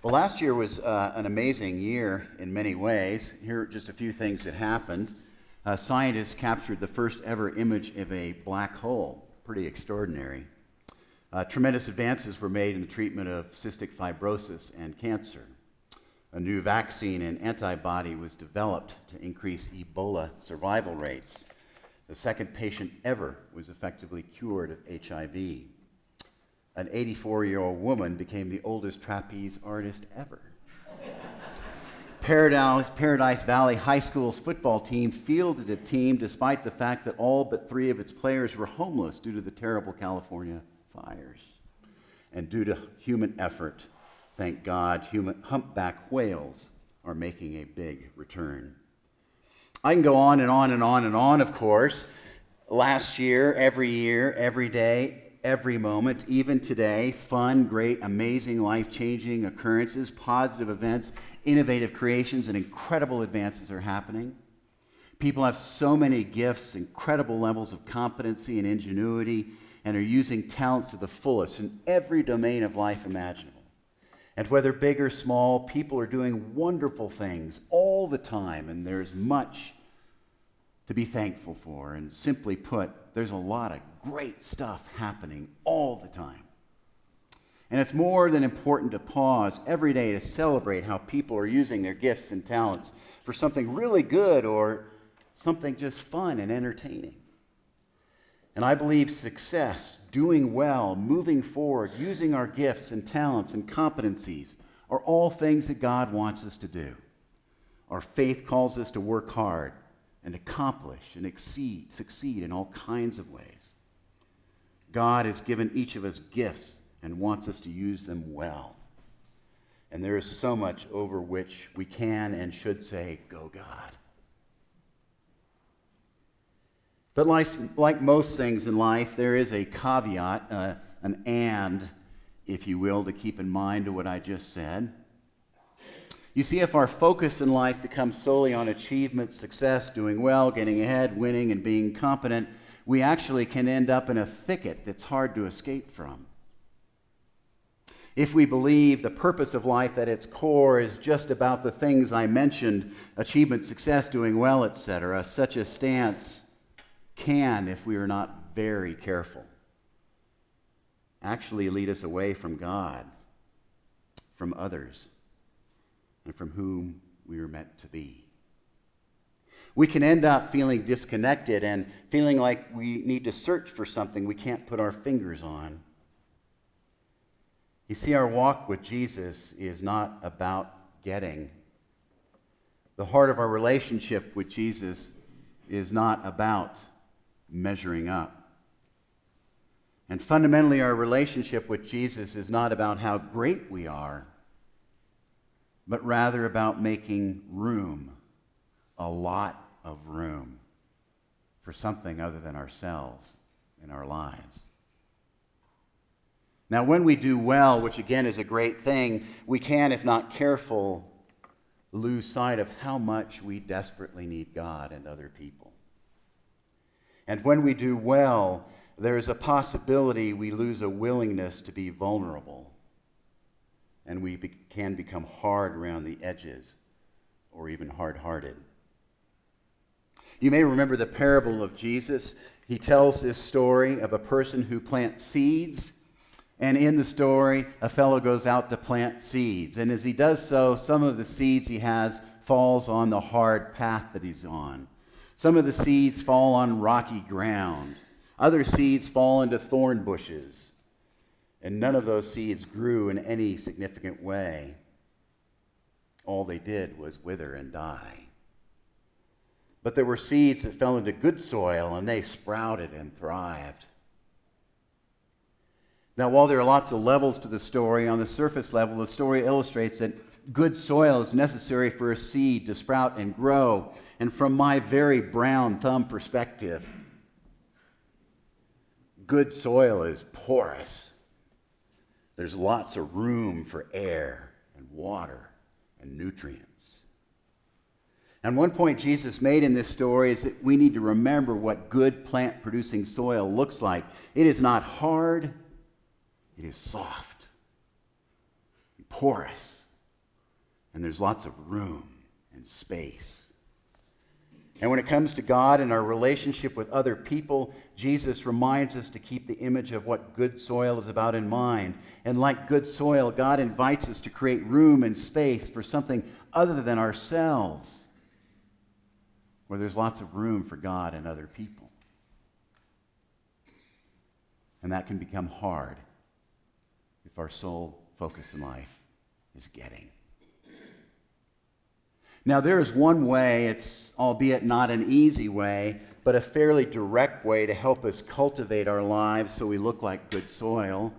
Well, last year was an amazing year in many ways. Here are just a few things that happened. Scientists captured the first ever image of a black hole. Pretty extraordinary. Tremendous advances were made in the treatment of cystic fibrosis and cancer. A new vaccine and antibody was developed to increase Ebola survival rates. The second patient ever was effectively cured of HIV. An 84-year-old woman became the oldest trapeze artist ever. Paradise Valley High School's football team fielded a team despite the fact that all but 3 of its players were homeless due to the terrible California fires. And due to human effort, thank God, humpback whales are making a big return. I can go on and on and on and on, of course. Last year, every day, every moment, even today, fun, great, amazing, life-changing occurrences, positive events, innovative creations, and incredible advances are happening. People have so many gifts, incredible levels of competency and ingenuity, and are using talents to the fullest in every domain of life imaginable. And whether big or small, people are doing wonderful things all the time, and there's much to be thankful for. And simply put, there's a lot of great stuff happening all the time. And it's more than important to pause every day to celebrate how people are using their gifts and talents for something really good or something just fun and entertaining. And I believe success, doing well, moving forward, using our gifts and talents and competencies are all things that God wants us to do. Our faith calls us to work hard and accomplish and succeed in all kinds of ways. God has given each of us gifts and wants us to use them well. And there is so much over which we can and should say, "Go, God." But like most things in life, there is a caveat, an and, if you will, to keep in mind to what I just said. You see, if our focus in life becomes solely on achievement, success, doing well, getting ahead, winning, and being competent, we actually can end up in a thicket that's hard to escape from. If we believe the purpose of life at its core is just about the things I mentioned, achievement, success, doing well, etc., such a stance can, if we are not very careful, actually lead us away from God, from others, and from whom we are meant to be. We can end up feeling disconnected and feeling like we need to search for something we can't put our fingers on. You see, our walk with Jesus is not about getting. The heart of our relationship with Jesus is not about measuring up. And fundamentally, our relationship with Jesus is not about how great we are, but rather about making room, a lot of room, for something other than ourselves in our lives. Now, when we do well, which again is a great thing, we can, if not careful, lose sight of how much we desperately need God and other people. And when we do well, there is a possibility we lose a willingness to be vulnerable, and we can become hard around the edges or even hard-hearted. You may remember the parable of Jesus. He tells this story of a person who plants seeds, and in the story, a fellow goes out to plant seeds. And as he does so, some of the seeds he has falls on the hard path that he's on. Some of the seeds fall on rocky ground. Other seeds fall into thorn bushes. And none of those seeds grew in any significant way. All they did was wither and die. But there were seeds that fell into good soil, and they sprouted and thrived. Now, while there are lots of levels to the story, on the surface level, the story illustrates that good soil is necessary for a seed to sprout and grow. And from my very brown thumb perspective, good soil is porous. There's lots of room for air and water and nutrients. And one point Jesus made in this story is that we need to remember what good plant-producing soil looks like. It is not hard. It is soft, porous, and there's lots of room and space. And when it comes to God and our relationship with other people, Jesus reminds us to keep the image of what good soil is about in mind. And like good soil, God invites us to create room and space for something other than ourselves, where there's lots of room for God and other people. And that can become hard if our sole focus in life is getting. Now, there is one way, it's albeit not an easy way, but a fairly direct way to help us cultivate our lives so we look like good soil.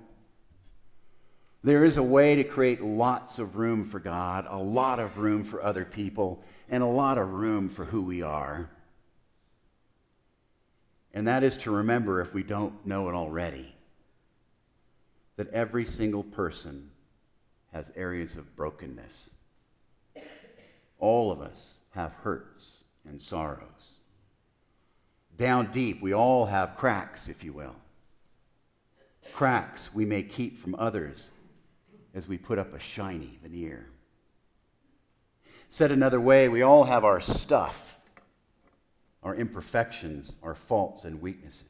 There is a way to create lots of room for God, a lot of room for other people, and a lot of room for who we are. And that is to remember, if we don't know it already, that every single person has areas of brokenness. All of us have hurts and sorrows. Down deep, we all have cracks, if you will. Cracks we may keep from others as we put up a shiny veneer. Said another way, we all have our stuff, our imperfections, our faults and weaknesses.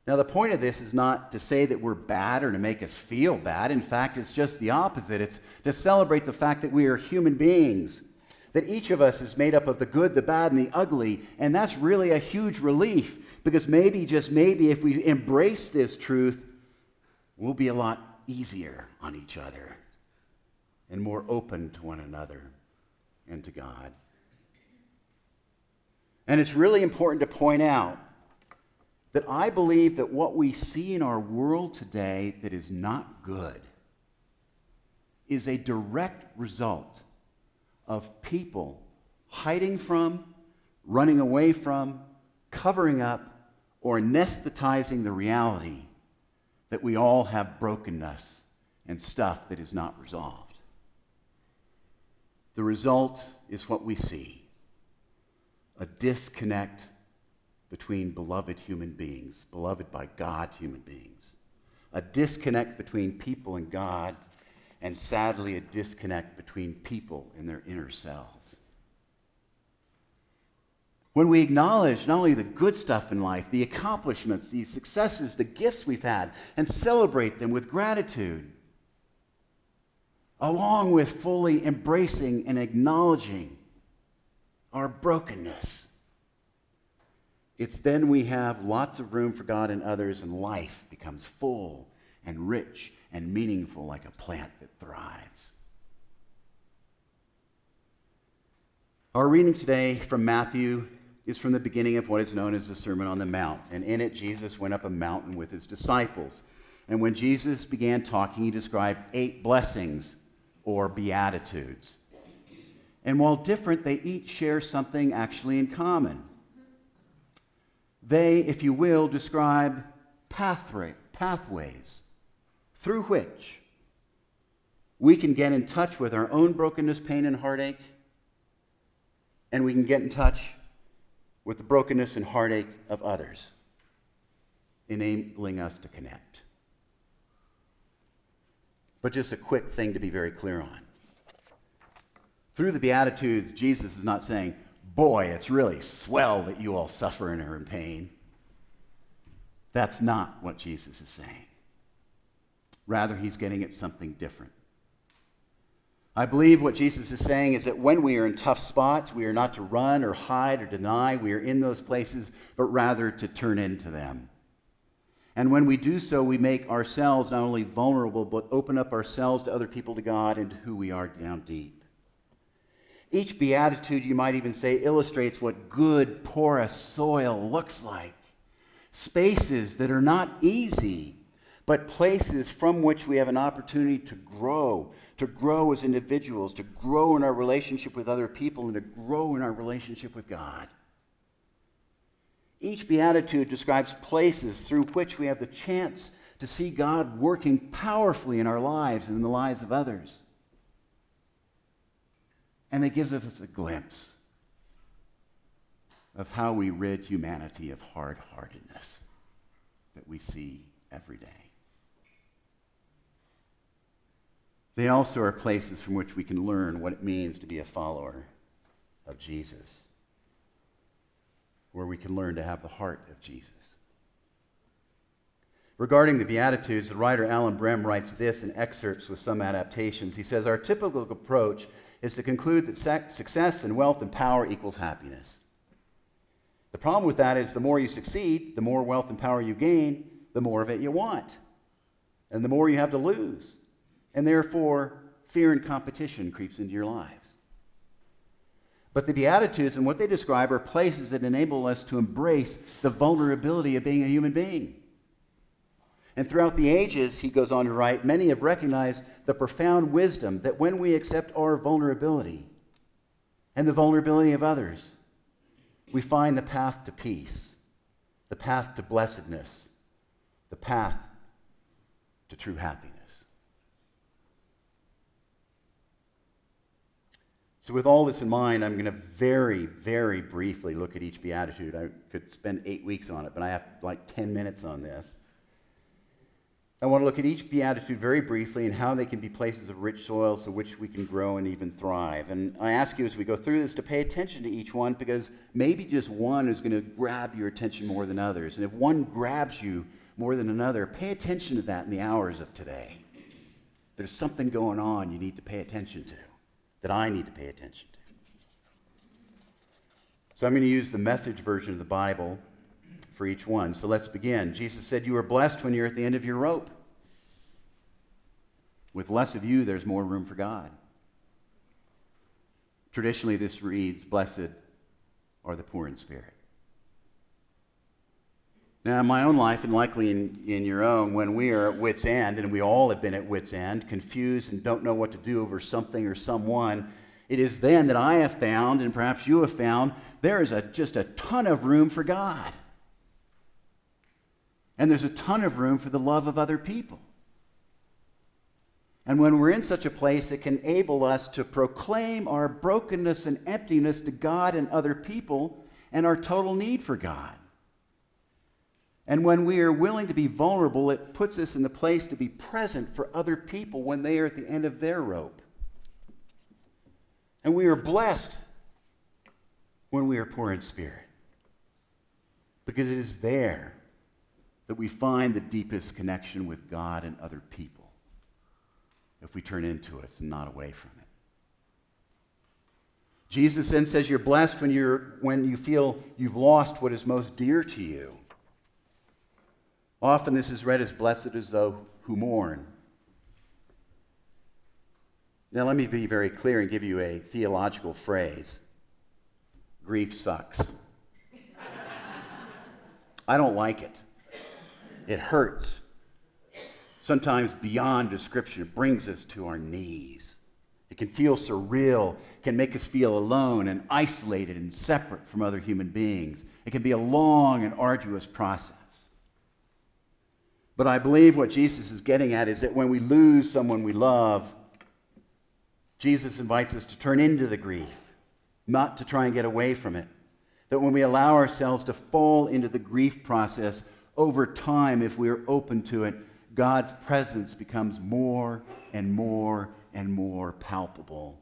Now, the point of this is not to say that we're bad or to make us feel bad. In fact, it's just the opposite. It's to celebrate the fact that we are human beings, that each of us is made up of the good, the bad, and the ugly. And that's really a huge relief, because maybe, just maybe, if we embrace this truth, we'll be a lot easier on each other and more open to one another and to God. And it's really important to point out that I believe that what we see in our world today that is not good is a direct result of people hiding from, running away from, covering up, or anesthetizing the reality that we all have brokenness and stuff that is not resolved. The result is what we see: a disconnect between beloved human beings, beloved by God human beings. A disconnect between people and God, and sadly, a disconnect between people and their inner selves. When we acknowledge not only the good stuff in life, the accomplishments, the successes, the gifts we've had, and celebrate them with gratitude, along with fully embracing and acknowledging our brokenness, it's then we have lots of room for God and others, and life becomes full and rich and meaningful like a plant that thrives. Our reading today from Matthew is from the beginning of what is known as the Sermon on the Mount. And in it, Jesus went up a mountain with his disciples. And when Jesus began talking, he described 8 blessings or beatitudes. And while different, they each share something actually in common. They, if you will, describe pathways through which we can get in touch with our own brokenness, pain, and heartache, and we can get in touch with the brokenness and heartache of others, enabling us to connect. But just a quick thing to be very clear on. Through the Beatitudes, Jesus is not saying, boy, it's really swell that you all suffer and are in pain. That's not what Jesus is saying. Rather, he's getting at something different. I believe what Jesus is saying is that when we are in tough spots, we are not to run or hide or deny we are in those places, but rather to turn into them. And when we do so, we make ourselves not only vulnerable, but open up ourselves to other people, to God, and to who we are down deep. Each beatitude, you might even say, illustrates what good, porous soil looks like. Spaces that are not easy, but places from which we have an opportunity to grow as individuals, to grow in our relationship with other people, and to grow in our relationship with God. Each beatitude describes places through which we have the chance to see God working powerfully in our lives and in the lives of others. And it gives us a glimpse of how we rid humanity of hard-heartedness that we see every day. They also are places from which we can learn what it means to be a follower of Jesus, where we can learn to have the heart of Jesus. Regarding the Beatitudes, the writer Alan Brehm writes this in excerpts with some adaptations. He says, our typical approach is to conclude that success and wealth and power equals happiness. The problem with that is the more you succeed, the more wealth and power you gain, the more of it you want, and the more you have to lose. And therefore, fear and competition creeps into your lives. But the Beatitudes and what they describe are places that enable us to embrace the vulnerability of being a human being. And throughout the ages, he goes on to write, many have recognized the profound wisdom that when we accept our vulnerability and the vulnerability of others, we find the path to peace, the path to blessedness, the path to true happiness. So with all this in mind, I'm going to very, very briefly look at each Beatitude. I could spend 8 weeks on it, but I have like 10 minutes on this. I want to look at each Beatitude very briefly and how they can be places of rich soil so which we can grow and even thrive. And I ask you as we go through this to pay attention to each one, because maybe just one is going to grab your attention more than others. And if one grabs you more than another, pay attention to that in the hours of today. There's something going on you need to pay attention to, that I need to pay attention to. So I'm going to use the Message version of the Bible for each one. So let's begin. Jesus said, you are blessed when you're at the end of your rope. With less of you, there's more room for God. Traditionally, this reads, blessed are the poor in spirit. Now, in my own life, and likely in your own, when we are at wit's end, and we all have been at wit's end, confused and don't know what to do over something or someone, it is then that I have found, and perhaps you have found, there is just a ton of room for God. And there's a ton of room for the love of other people. And when we're in such a place, it can enable us to proclaim our brokenness and emptiness to God and other people and our total need for God. And when we are willing to be vulnerable, it puts us in the place to be present for other people when they are at the end of their rope. And we are blessed when we are poor in spirit, because it is there that we find the deepest connection with God and other people, if we turn into it and not away from it. Jesus then says you're blessed when you feel you've lost what is most dear to you. Often this is read as blessed as those who mourn. Now let me be very clear and give you a theological phrase. Grief sucks. I don't like it. It hurts. Sometimes beyond description, it brings us to our knees. It can feel surreal, can make us feel alone and isolated and separate from other human beings. It can be a long and arduous process. But I believe what Jesus is getting at is that when we lose someone we love, Jesus invites us to turn into the grief, not to try and get away from it. That when we allow ourselves to fall into the grief process, over time, if we are open to it, God's presence becomes more and more and more palpable.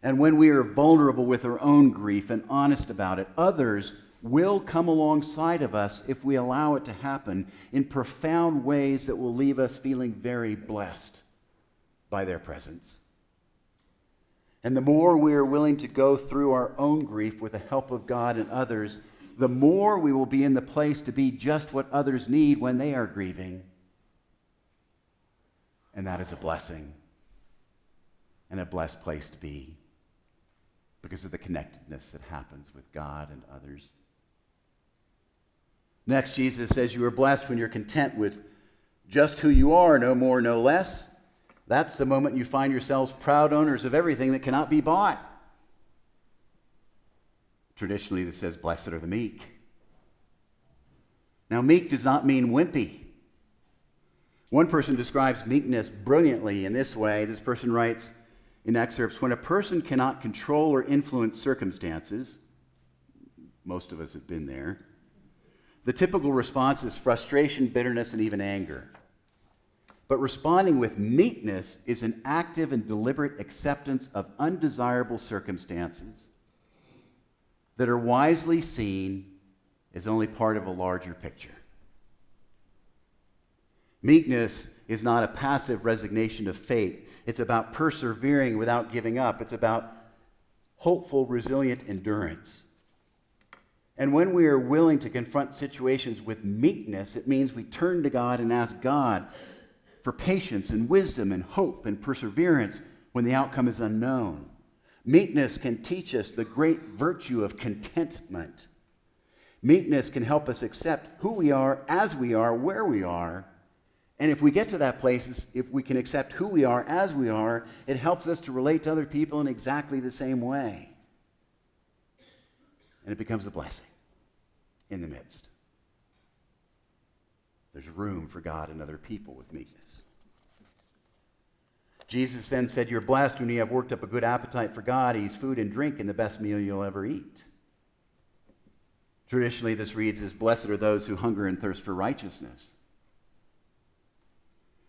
And when we are vulnerable with our own grief and honest about it, others will come alongside of us if we allow it to happen in profound ways that will leave us feeling very blessed by their presence. And the more we are willing to go through our own grief with the help of God and others, the more we will be in the place to be just what others need when they are grieving. And that is a blessing and a blessed place to be because of the connectedness that happens with God and others. Next, Jesus says you are blessed when you're content with just who you are, no more, no less. That's the moment you find yourselves proud owners of everything that cannot be bought. Traditionally, this says, blessed are the meek. Now, meek does not mean wimpy. One person describes meekness brilliantly in this way. This person writes in excerpts, when a person cannot control or influence circumstances, most of us have been there, the typical response is frustration, bitterness, and even anger. But responding with meekness is an active and deliberate acceptance of undesirable circumstances that are wisely seen as only part of a larger picture. Meekness is not a passive resignation of fate. It's about persevering without giving up. It's about hopeful, resilient endurance. And when we are willing to confront situations with meekness, it means we turn to God and ask God for patience and wisdom and hope and perseverance when the outcome is unknown. Meekness can teach us the great virtue of contentment. Meekness can help us accept who we are, as we are, where we are. And if we get to that place, if we can accept who we are as we are, it helps us to relate to other people in exactly the same way. And it becomes a blessing in the midst. There's room for God and other people with meekness. Jesus then said, "You're blessed when you have worked up a good appetite for God, eat food and drink, and the best meal you'll ever eat." Traditionally, this reads as, "Blessed are those who hunger and thirst for righteousness."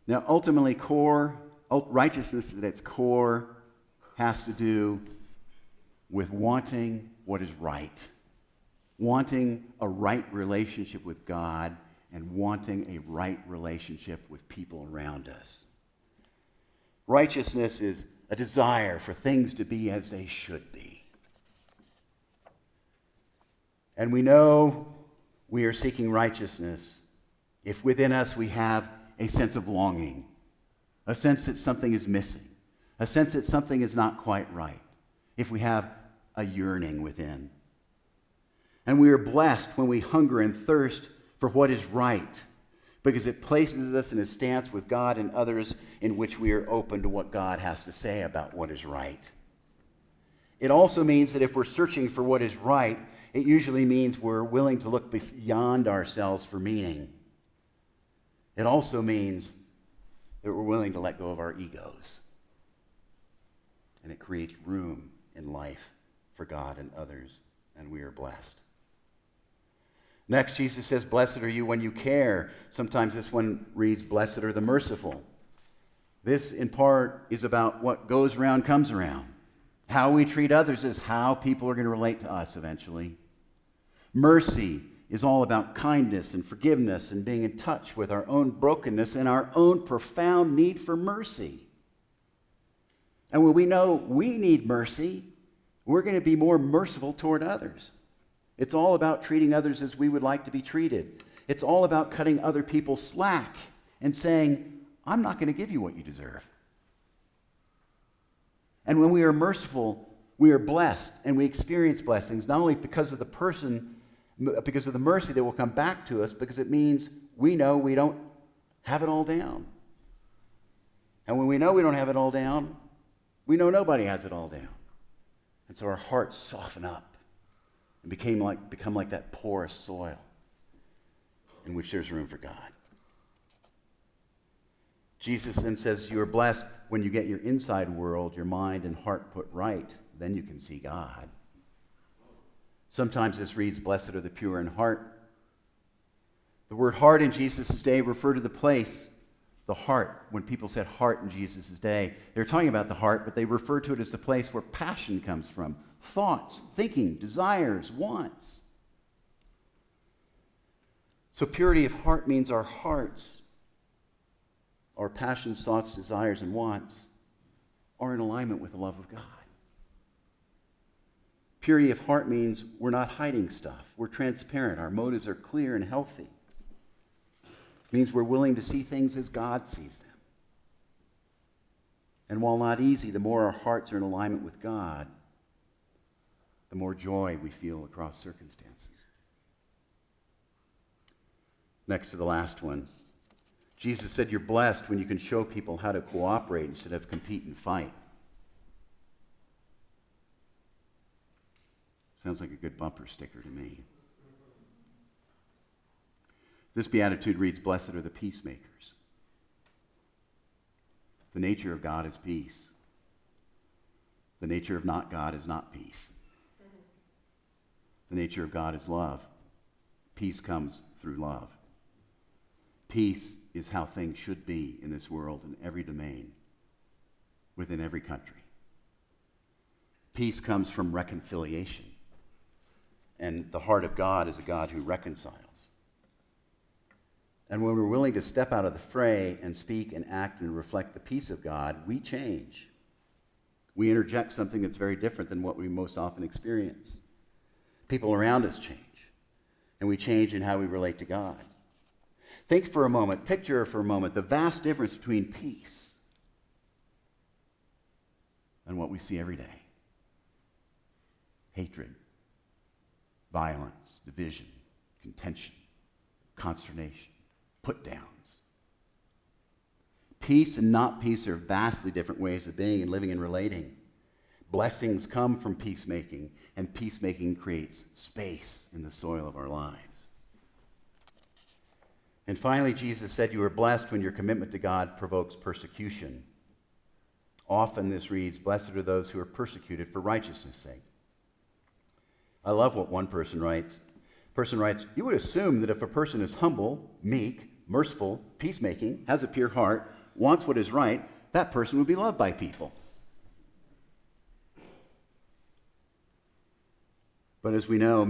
Now, ultimately, righteousness at its core has to do with wanting what is right, wanting a right relationship with God, and wanting a right relationship with people around us. Righteousness is a desire for things to be as they should be. And we know we are seeking righteousness if within us we have a sense of longing, a sense that something is missing, a sense that something is not quite right, if we have a yearning within. And we are blessed when we hunger and thirst for what is right, because it places us in a stance with God and others in which we are open to what God has to say about what is right. It also means that if we're searching for what is right, it usually means we're willing to look beyond ourselves for meaning. It also means that we're willing to let go of our egos. And it creates room in life for God and others, and we are blessed. Next, Jesus says, "Blessed are you when you care." Sometimes this one reads, "Blessed are the merciful." This, in part, is about what goes around comes around. How we treat others is how people are going to relate to us eventually. Mercy is all about kindness and forgiveness and being in touch with our own brokenness and our own profound need for mercy. And when we know we need mercy, we're going to be more merciful toward others. It's all about treating others as we would like to be treated. It's all about cutting other people slack and saying, "I'm not going to give you what you deserve." And when we are merciful, we are blessed and we experience blessings, not only because of the mercy that will come back to us, because it means we know we don't have it all down. And when we know we don't have it all down, we know nobody has it all down. And so our hearts soften up and become like that porous soil in which there's room for God. Jesus then says, "You are blessed when you get your inside world, your mind and heart put right. Then you can see God." Sometimes this reads, "Blessed are the pure in heart." The word heart in Jesus' day referred to the place, the heart. When people said heart in Jesus' day, they were talking about the heart, but they referred to it as the place where passion comes from. Thoughts, thinking, desires, wants. So purity of heart means our hearts, our passions, thoughts, desires, and wants are in alignment with the love of God. Purity of heart means we're not hiding stuff. We're transparent. Our motives are clear and healthy. It means we're willing to see things as God sees them. And while not easy, the more our hearts are in alignment with God, the more joy we feel across circumstances. Next to the last one, Jesus said, "You're blessed when you can show people how to cooperate instead of compete and fight." Sounds like a good bumper sticker to me. This beatitude reads, "Blessed are the peacemakers." The nature of God is peace. The nature of not God is not peace. The nature of God is love. Peace comes through love. Peace is how things should be in this world, in every domain, within every country. Peace comes from reconciliation. And the heart of God is a God who reconciles. And when we're willing to step out of the fray and speak and act and reflect the peace of God, we change. We interject something that's very different than what we most often experience. People around us change. And we change in how we relate to God. Think for a moment, picture for a moment, the vast difference between peace and what we see every day. Hatred, violence, division, contention, consternation, put-downs. Peace and not peace are vastly different ways of being and living and relating. Blessings come from peacemaking, and peacemaking creates space in the soil of our lives. And finally, Jesus said, "You are blessed when your commitment to God provokes persecution." Often this reads, "Blessed are those who are persecuted for righteousness' sake." I love what one person writes. The person writes, "You would assume that if a person is humble, meek, merciful, peacemaking, has a pure heart, wants what is right, that person would be loved by people." But as we know,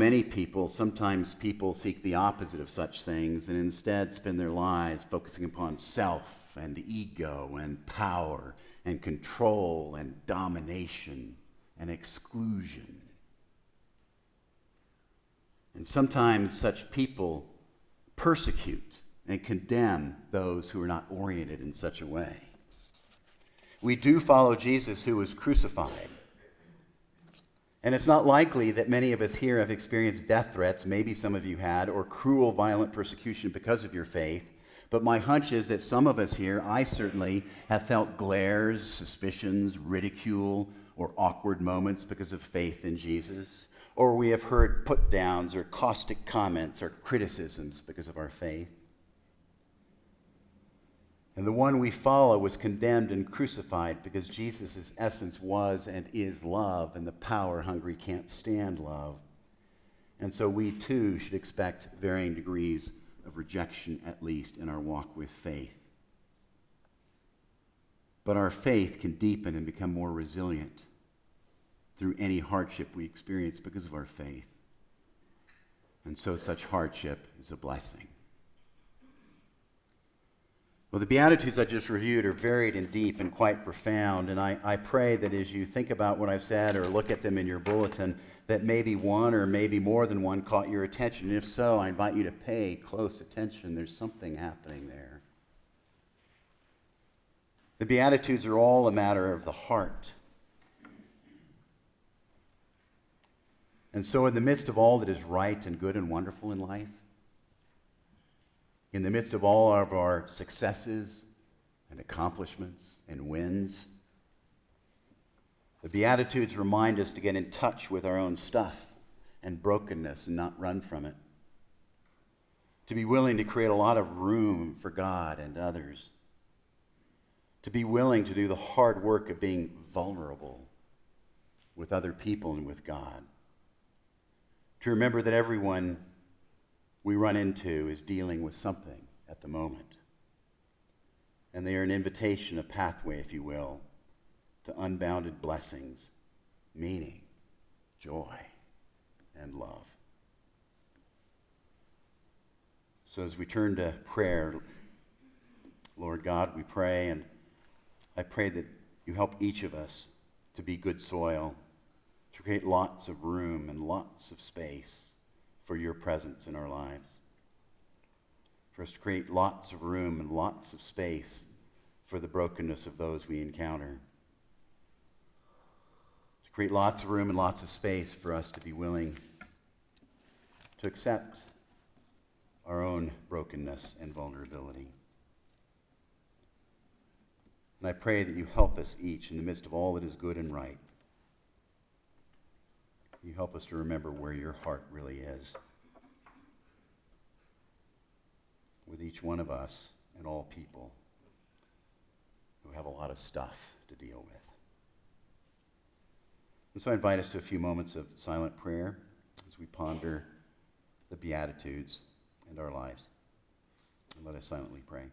sometimes people seek the opposite of such things and instead spend their lives focusing upon self and ego and power and control and domination and exclusion. And sometimes such people persecute and condemn those who are not oriented in such a way. We do follow Jesus, who was crucified. And it's not likely that many of us here have experienced death threats, maybe some of you had, or cruel, violent persecution because of your faith. But my hunch is that some of us here, I certainly, have felt glares, suspicions, ridicule, or awkward moments because of faith in Jesus. Or we have heard put-downs or caustic comments or criticisms because of our faith. And the one we follow was condemned and crucified because Jesus' essence was and is love, and the power-hungry can't stand love. And so we too should expect varying degrees of rejection, at least in our walk with faith. But our faith can deepen and become more resilient through any hardship we experience because of our faith. And so such hardship is a blessing. Well, the Beatitudes I just reviewed are varied and deep and quite profound, and I pray that as you think about what I've said or look at them in your bulletin, that maybe one or maybe more than one caught your attention. And if so, I invite you to pay close attention. There's something happening there. The Beatitudes are all a matter of the heart. And so in the midst of all that is right and good and wonderful in life, in the midst of all of our successes and accomplishments and wins, the Beatitudes remind us to get in touch with our own stuff and brokenness and not run from it. To be willing to create a lot of room for God and others. To be willing to do the hard work of being vulnerable with other people and with God. To remember that everyone we run into is dealing with something at the moment. And they are an invitation, a pathway, if you will, to unbounded blessings, meaning, joy, and love. So as we turn to prayer, Lord God, we pray, and I pray that you help each of us to be good soil, to create lots of room and lots of space for your presence in our lives. For us to create lots of room and lots of space for the brokenness of those we encounter. To create lots of room and lots of space for us to be willing to accept our own brokenness and vulnerability. And I pray that you help us each in the midst of all that is good and right. You help us to remember where your heart really is with each one of us and all people who have a lot of stuff to deal with. And so I invite us to a few moments of silent prayer as we ponder the Beatitudes and our lives. Let us silently pray.